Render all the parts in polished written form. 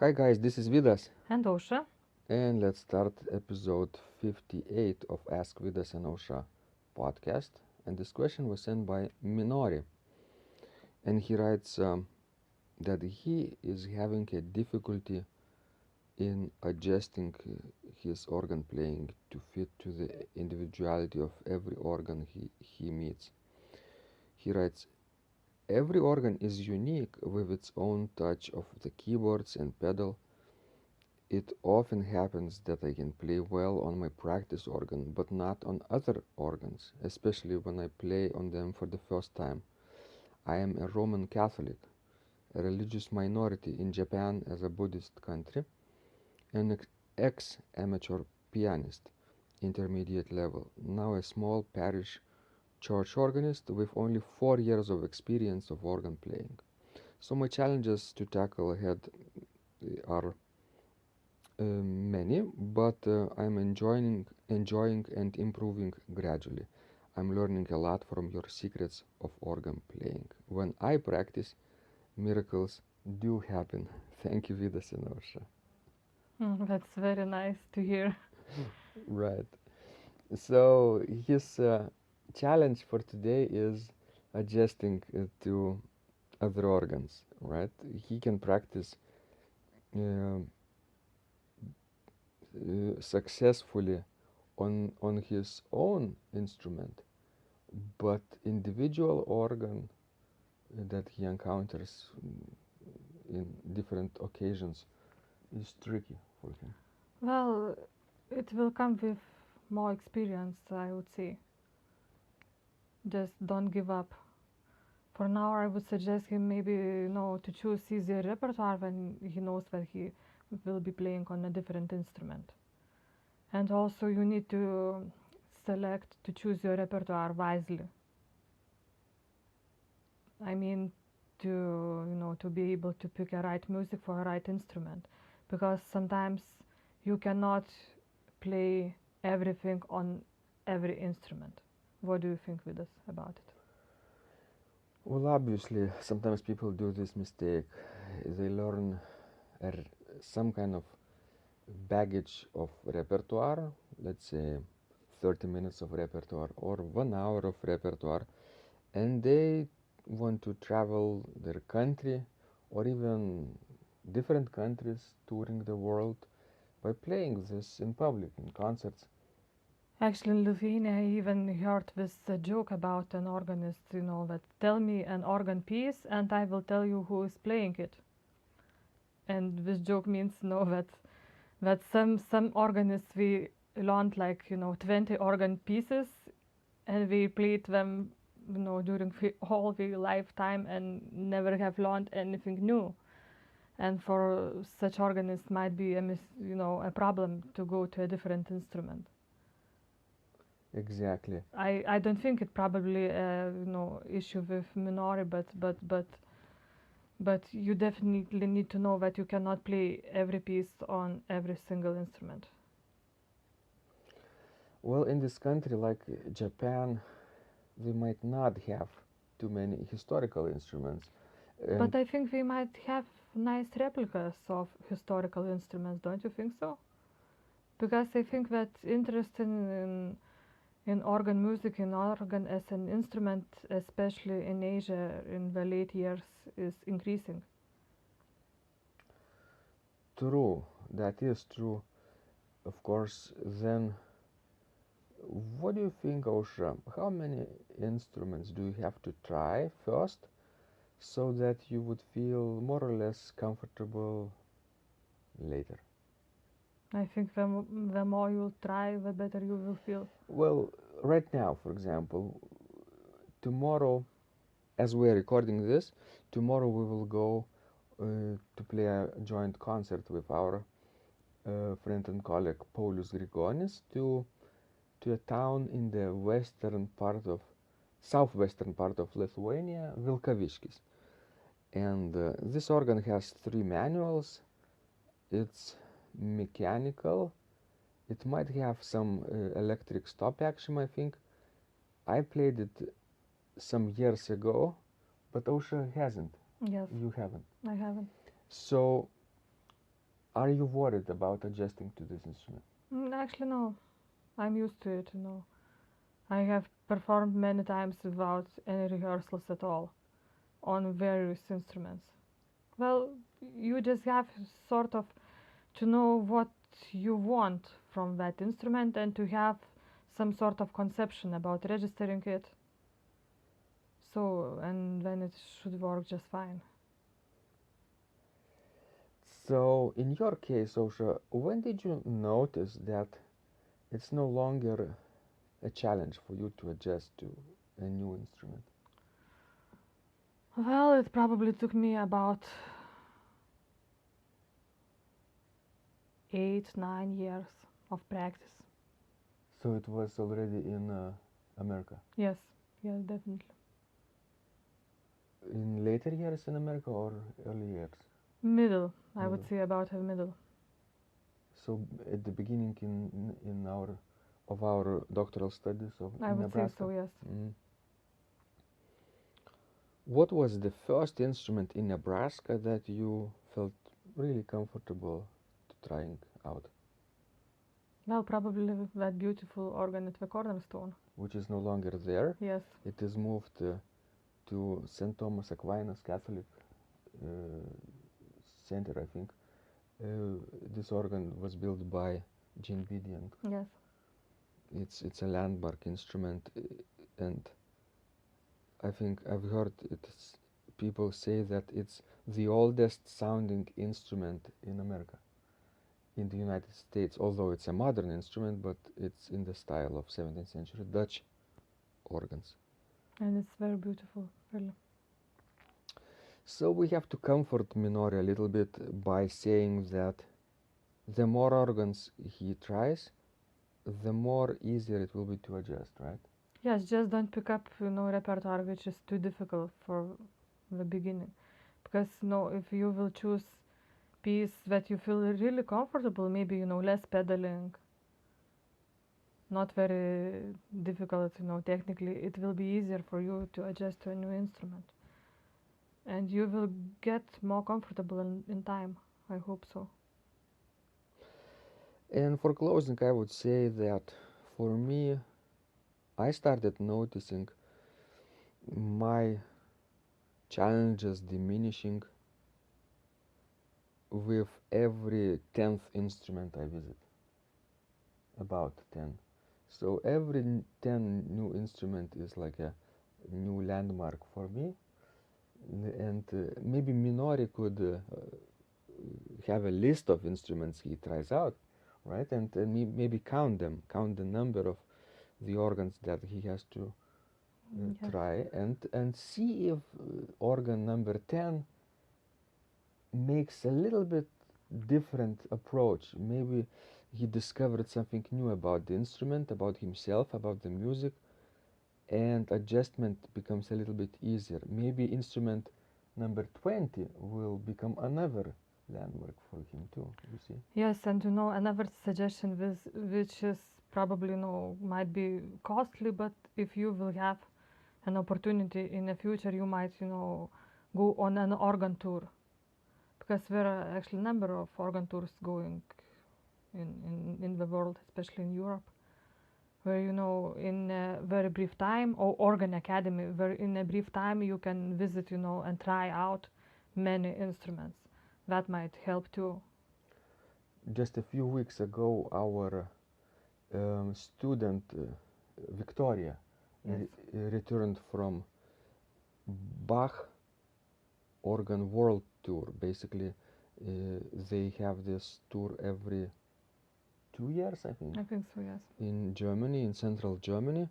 Hi guys, this is Vidas, And Ausra. and let's start episode 58 of Ask Vidas and Ausra podcast. And this question was sent by Minori, and he writes that he is having a difficulty in adjusting his organ playing to fit to the individuality of every organ he meets. He writes, every organ is unique with its own touch of the keyboards and pedal. It often happens that I can play well on my practice organ, but not on other organs, especially when I play on them for the first time. I am a Roman Catholic, a religious minority in Japan as a Buddhist country, an ex-amateur pianist, intermediate level, now a small parish church organist with only 4 years of experience of organ playing. So my challenges to tackle ahead are many, but I'm enjoying and improving gradually. I'm learning a lot from your secrets of organ playing. When I practice, miracles do happen. Thank you, Vidas and Ausra. That's very nice to hear. Right. So his challenge for today is adjusting to other organs. Right. He can practice um successfully on his own instrument, but individual organ that he encounters in different occasions is tricky for him. Well, it will come with more experience, I would say. Just don't give up. For now, I would suggest him maybe, to choose easier repertoire when he knows that he will be playing on a different instrument. And also, you need to choose your repertoire wisely. I mean, to be able to pick a right music for a right instrument, because sometimes you cannot play everything on every instrument. What do you think with us about it? Well, obviously, sometimes people do this mistake. They learn some kind of baggage of repertoire, let's say 30 minutes of repertoire or 1 hour of repertoire, and they want to travel their country or even different countries touring the world by playing this in public in concerts. Actually, in Lithuania, I even heard this joke about an organist, that tell me an organ piece and I will tell you who is playing it. And this joke means, that some organists we learned 20 organ pieces and we played them during all the lifetime and never have learned anything new. And for such organists might be a problem to go to a different instrument. Exactly. I don't think it probably issue with Minori, but you definitely need to know that you cannot play every piece on every single instrument. Well, in this country like Japan, we might not have too many historical instruments. But I think we might have nice replicas of historical instruments, don't you think so? Because I think that interest in organ music, in organ as an instrument, especially in Asia in the late years, is increasing. True, that is true. Of course, then what do you think, Ausra? How many instruments do you have to try first so that you would feel more or less comfortable later? I think the more you try, the better you will feel. Well, right now, for example, tomorrow, as we're recording this, tomorrow we will go to play a joint concert with our friend and colleague Paulius Grigonis to a town in the southwestern part of Lithuania, Vilkaviškis. And this organ has 3 manuals. It's mechanical. It might have some electric stop action, I think. I played it some years ago, but Ausra hasn't. Yes, You haven't. I haven't. So Are you worried about adjusting to this instrument? Actually, no. I'm used to it, I have performed many times without any rehearsals at all on various instruments. Well, you just have sort of to know what you want from that instrument and to have some sort of conception about registering it. So, and then it should work just fine. So, in your case, Ausra, when did you notice that it's no longer a challenge for you to adjust to a new instrument? Well, it probably took me about 8, 9 years of practice. So it was already in America? Yes, definitely. In later years in America or early years? Middle, I would say about a middle. So at the beginning in our doctoral studies I in would say Nebraska? so, yes. What was the first instrument in Nebraska that you felt really comfortable to trying out? Well, probably that beautiful organ at the cornerstone. Which is no longer there. Yes. It is moved to St. Thomas Aquinas Catholic Center, I think. This organ was built by Jean Bidian. Yes. It's a landmark instrument, and I think I've heard people say that it's the oldest sounding instrument in America, in the United States, although it's a modern instrument, but it's in the style of 17th century Dutch organs. And it's very beautiful, really. So we have to comfort Minori a little bit by saying that the more organs he tries, the more easier it will be to adjust, right? Yes, just don't pick up, repertoire which is too difficult for the beginning. Because, if you will choose piece that you feel really comfortable, maybe, less pedaling, not very difficult, technically, it will be easier for you to adjust to a new instrument. And you will get more comfortable in time. I hope so. And for closing, I would say that for me, I started noticing my challenges diminishing with every 10th instrument I visit. About 10. So every 10 new instrument is like a new landmark for me. And maybe Minori could have a list of instruments he tries out, right? And maybe count the number of the organs that he has to try, and see if organ number 10 makes a little bit different approach. Maybe he discovered something new about the instrument, about himself, about the music, and adjustment becomes a little bit easier. Maybe instrument number 20 will become another landmark for him too, you see? Yes, and another suggestion which is probably might be costly, but if you will have an opportunity in the future, you might go on an organ tour, because there are actually a number of organ tours going in the world, especially in Europe, where in a very brief time, or organ academy, where in a brief time you can visit and try out many instruments. That might help too. Just a few weeks ago, our student Victoria returned from Bach Organ World Tour. Basically, they have this tour every 2 years, I think. I think so, yes. In Germany, in central Germany,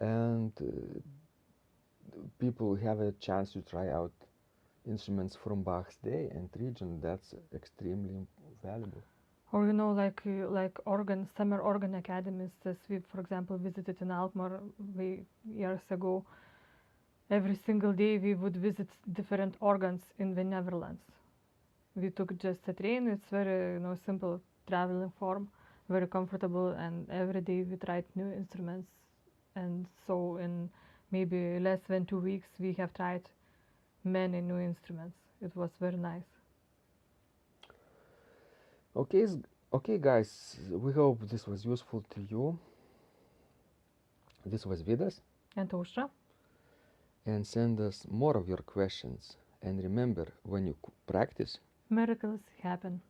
and people have a chance to try out instruments from Bach's day and region. That's extremely valuable. Or like summer organ academies, as we, for example, visited in Alkmaar years ago. Every single day we would visit different organs in the Netherlands. We took just a train. It's very simple traveling form, very comfortable, and every day we tried new instruments. And so in maybe less than 2 weeks we have tried many new instruments. It was very nice. Okay, okay, guys. We hope this was useful to you. This was Vidas, And Ausra. and send us more of your questions. And remember, when you practice, Miracles happen.